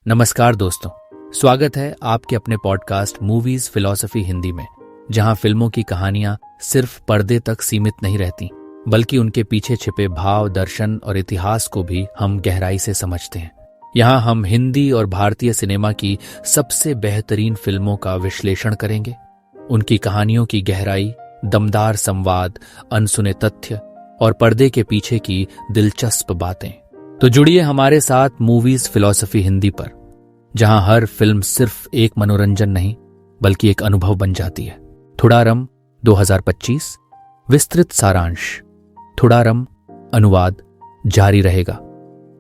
नमस्कार दोस्तों, स्वागत है आपके अपने पॉडकास्ट मूवीज फिलॉसफी हिंदी में, जहां फिल्मों की कहानियां सिर्फ पर्दे तक सीमित नहीं रहती, बल्कि उनके पीछे छिपे भाव, दर्शन और इतिहास को भी हम गहराई से समझते हैं। यहां हम हिंदी और भारतीय सिनेमा की सबसे बेहतरीन फिल्मों का विश्लेषण करेंगे, उनकी कहानियों की गहराई, दमदार संवाद, अनसुने तथ्य और पर्दे के पीछे की दिलचस्प बातें। तो जुड़िए हमारे साथ मूवीज फिलॉसफी हिंदी पर, जहां हर फिल्म सिर्फ एक मनोरंजन नहीं बल्कि एक अनुभव बन जाती है। थुड़ारम 2025 विस्तृत सारांश। थुड़ारम अनुवाद जारी रहेगा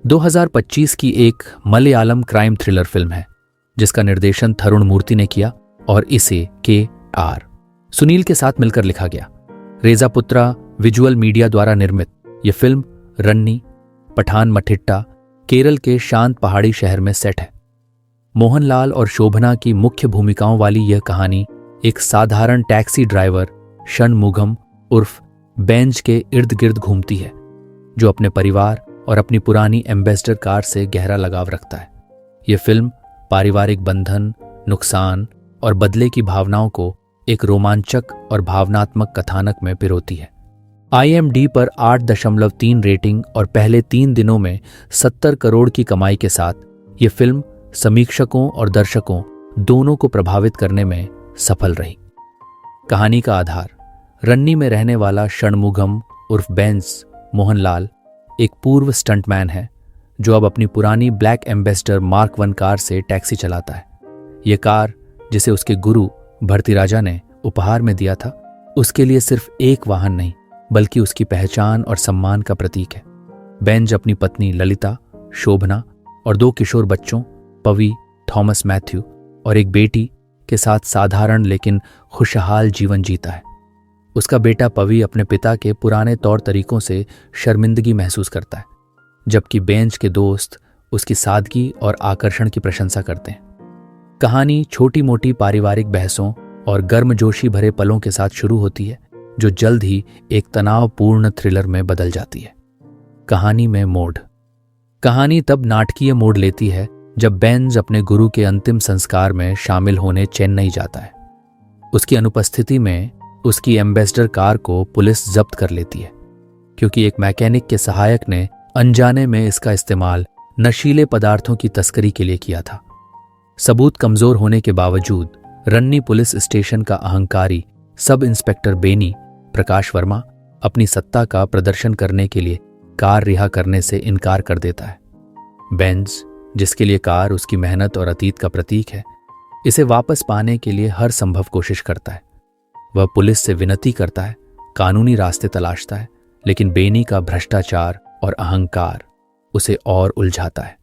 2025 की एक मलयालम क्राइम थ्रिलर फिल्म है, जिसका निर्देशन थरुण मूर्ति ने किया और इसे के.आर. सुनील के साथ मिलकर लिखा गया। रेजा पुत्रा विजुअल मीडिया द्वारा निर्मित यह फिल्म रन्नी, पठानमथिट्टा, केरल के शांत पहाड़ी शहर में सेट है। मोहनलाल और शोभना की मुख्य भूमिकाओं वाली यह कहानी एक साधारण टैक्सी ड्राइवर षणमुगम उर्फ बेंज के इर्द गिर्द घूमती है, जो अपने परिवार और अपनी पुरानी एम्बेसडर कार से गहरा लगाव रखता है। यह फिल्म पारिवारिक बंधन, नुकसान और बदले की भावनाओं को एक रोमांचक और भावनात्मक कथानक में पिरोती है। IMDb पर 8.3 रेटिंग और पहले 3 दिनों में 70 करोड़ की कमाई के साथ यह फिल्म समीक्षकों और दर्शकों दोनों को प्रभावित करने में सफल रही। कहानी का आधार रन्नी में रहने वाला षणमुगम उर्फ बेंज मोहनलाल एक पूर्व स्टंटमैन है, जो अब अपनी पुरानी ब्लैक एम्बेसडर मार्क 1 कार से टैक्सी चलाता है। यह कार, जिसे उसके गुरु भरतीराजा ने उपहार में दिया था, उसके लिए सिर्फ एक वाहन नहीं बल्कि उसकी पहचान और सम्मान का प्रतीक है। बेंज अपनी पत्नी ललिता, शोभना और 2 किशोर बच्चों पवी, थॉमस मैथ्यू और एक बेटी के साथ साधारण लेकिन खुशहाल जीवन जीता है। उसका बेटा पवी अपने पिता के पुराने तौर तरीकों से शर्मिंदगी महसूस करता है, जबकि बेंज के दोस्त उसकी सादगी और आकर्षण की प्रशंसा करते हैं। कहानी छोटी मोटी पारिवारिक बहसों और गर्मजोशी भरे पलों के साथ शुरू होती है, जो जल्द ही एक तनावपूर्ण थ्रिलर में बदल जाती है। कहानी में मोड़। कहानी तब नाटकीय मोड़ लेती है जब बेंज अपने गुरु के अंतिम संस्कार में शामिल होने चेन्नई जाता है। उसकी अनुपस्थिति में उसकी एम्बेसडर कार को पुलिस जब्त कर लेती है, क्योंकि एक मैकेनिक के सहायक ने अनजाने में इसका इस्तेमाल नशीले पदार्थों की तस्करी के लिए किया था। सबूत कमजोर होने के बावजूद रन्नी पुलिस स्टेशन का अहंकारी सब इंस्पेक्टर बेनी प्रकाश वर्मा अपनी सत्ता का प्रदर्शन करने के लिए कार रिहा करने से इनकार कर देता है। बेंज, जिसके लिए कार उसकी मेहनत और अतीत का प्रतीक है, इसे वापस पाने के लिए हर संभव कोशिश करता है। वह पुलिस से विनती करता है, कानूनी रास्ते तलाशता है, लेकिन बेनी का भ्रष्टाचार और अहंकार उसे और उलझाता है।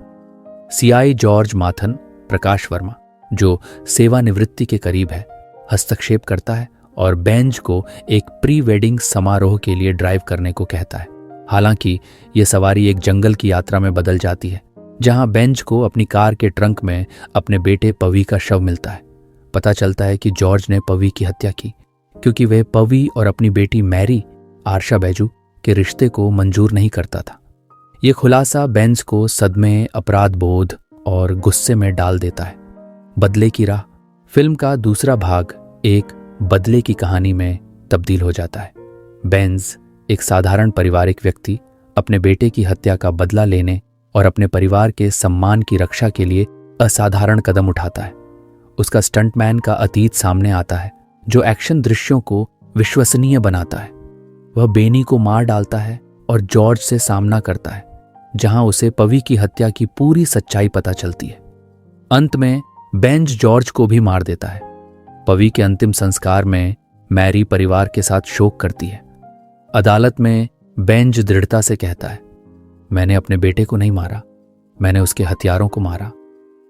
CI जॉर्ज माथन प्रकाश वर्मा, जो सेवानिवृत्ति के करीब है, हस्तक्षेप करता है और बेंज को एक प्री वेडिंग समारोह के लिए ड्राइव करने को कहता है। हालांकि यह सवारी एक जंगल की यात्रा में बदल जाती है, जहां बेंज को अपनी कार के ट्रंक में अपने बेटे पवी का शव मिलता है। पता चलता है कि जॉर्ज ने पवी की हत्या की, क्योंकि वह पवी और अपनी बेटी मैरी आरशा बैजू के रिश्ते को मंजूर नहीं करता था। यह खुलासा बेंज को सदमे, अपराध बोध और गुस्से में डाल देता है। बदले की राह फिल्म का दूसरा भाग एक बदले की कहानी में तब्दील हो जाता है। बेंज, एक साधारण पारिवारिक व्यक्ति, अपने बेटे की हत्या का बदला लेने और अपने परिवार के सम्मान की रक्षा के लिए असाधारण कदम उठाता है। उसका स्टंटमैन का अतीत सामने आता है, जो एक्शन दृश्यों को विश्वसनीय बनाता है। वह बेनी को मार डालता है और जॉर्ज से सामना करता है, जहां उसे पवी की हत्या की पूरी सच्चाई पता चलती है। अंत में बेंज जॉर्ज को भी मार देता है। पवी के अंतिम संस्कार में मैरी परिवार के साथ शोक करती है। अदालत में बेंज दृढ़ता से कहता है, मैंने अपने बेटे को नहीं मारा, मैंने उसके हथियारों को मारा,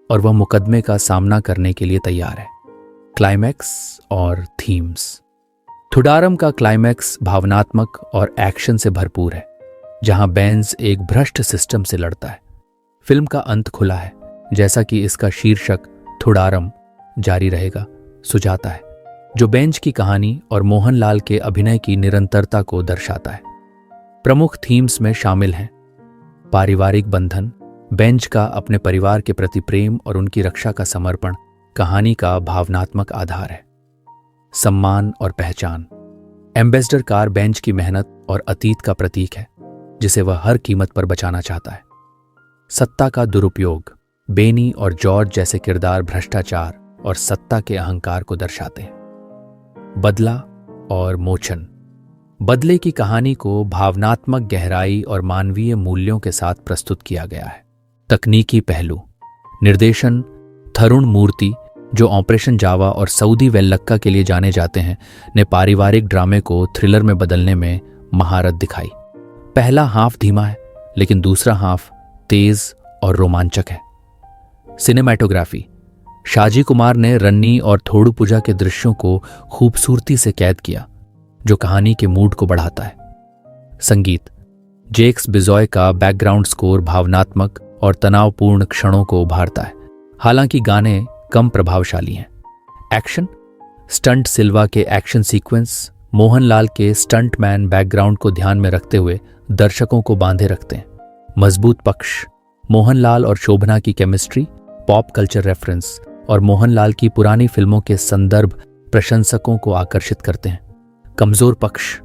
और वह मुकदमे का सामना करने के लिए तैयार है। क्लाइमैक्स और थीम्स। थुड़ारम का क्लाइमैक्स भावनात्मक और एक्शन से भरपूर है, जहां बेंज एक भ्रष्ट सिस्टम से लड़ता है। फिल्म का अंत खुला है, जैसा कि इसका शीर्षक थुड़ारम जारी रहेगा सुझाता है, जो बेंज की कहानी और मोहनलाल के अभिनय की निरंतरता को दर्शाता है। प्रमुख थीम्स में शामिल हैं पारिवारिक बंधन, बेंच का अपने परिवार के प्रति प्रेम और उनकी रक्षा का समर्पण कहानी का भावनात्मक आधार है। सम्मान और पहचान। एम्बेसडर कार बेंच की मेहनत और अतीत का प्रतीक है जिसे वह हर कीमत पर बचाना चाहता है। सत्ता का दुरुपयोग। बेनी और जॉर्ज जैसे किरदार भ्रष्टाचार और सत्ता के अहंकार को दर्शाते हैं। बदला और मोचन। बदले की कहानी को भावनात्मक गहराई और मानवीय मूल्यों के साथ प्रस्तुत किया गया है। तकनीकी पहलू। निर्देशन थरुण मूर्ति, जो ऑपरेशन जावा और सऊदी वेल्लक्का के लिए जाने जाते हैं, ने पारिवारिक ड्रामे को थ्रिलर में बदलने में महारत दिखाई। पहला हाफ धीमा है लेकिन दूसरा हाफ तेज और रोमांचक है। सिनेमैटोग्राफी। शाजी कुमार ने रन्नी और थोडुपुझा के दृश्यों को खूबसूरती से कैद किया जो कहानी के मूड को बढ़ाता है। संगीत। जेक्स बिजॉय का बैकग्राउंड स्कोर भावनात्मक और तनावपूर्ण क्षणों को उभारता है, हालांकि गाने कम प्रभावशाली हैं। एक्शन। स्टंट सिल्वा के एक्शन सीक्वेंस मोहनलाल के स्टंटमैन बैकग्राउंड को ध्यान में रखते हुए दर्शकों को बांधे रखते हैं। मजबूत पक्ष। मोहनलाल और शोभना की केमिस्ट्री, पॉप कल्चर रेफरेंस और मोहनलाल की पुरानी फिल्मों के संदर्भ प्रशंसकों को आकर्षित करते हैं। कमजोर पक्ष।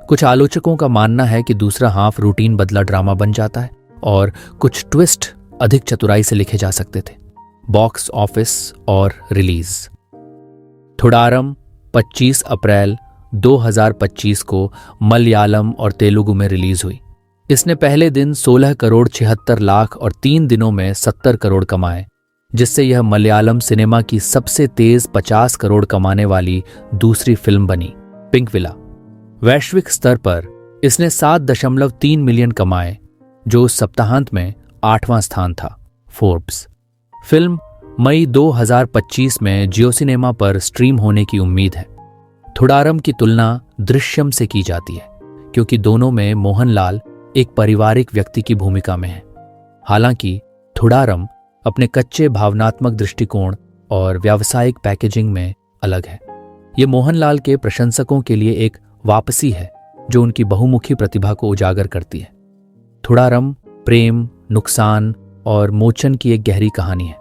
कुछ आलोचकों का मानना है कि दूसरा हाफ रूटीन बदला ड्रामा बन जाता है और कुछ ट्विस्ट अधिक चतुराई से लिखे जा सकते थे। बॉक्स ऑफिस और रिलीज। थुडारम 25 अप्रैल 2025 को मलयालम और तेलुगु में रिलीज हुई। इसने पहले दिन 16 करोड़ 76 लाख और 3 दिनों में 70 करोड़ कमाए, जिससे यह मलयालम सिनेमा की सबसे तेज 50 करोड़ कमाने वाली दूसरी फिल्म बनी। Pink villa. वैश्विक स्तर पर इसने 7.3 मिलियन कमाए, जो उस सप्ताहांत में 8वां स्थान था। फोर्ब्स। फिल्म मई 2025 में जियो सिनेमा पर स्ट्रीम होने की उम्मीद है। थुडारम की तुलना दृश्यम से की जाती है क्योंकि दोनों में मोहनलाल एक पारिवारिक व्यक्ति की भूमिका में है। हालांकि थुडारम अपने कच्चे भावनात्मक दृष्टिकोण और व्यावसायिक पैकेजिंग में अलग है। ये मोहनलाल के प्रशंसकों के लिए एक वापसी है जो उनकी बहुमुखी प्रतिभा को उजागर करती है। थुडारम प्रेम, नुकसान और मोचन की एक गहरी कहानी है।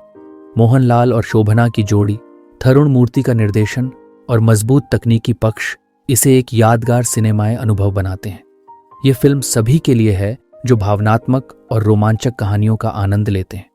मोहनलाल और शोभना की जोड़ी, थरुण मूर्ति का निर्देशन और मजबूत तकनीकी पक्ष इसे एक यादगार सिनेमाई अनुभव बनाते हैं। यह फिल्म सभी के लिए है जो भावनात्मक और रोमांचक कहानियों का आनंद लेते हैं।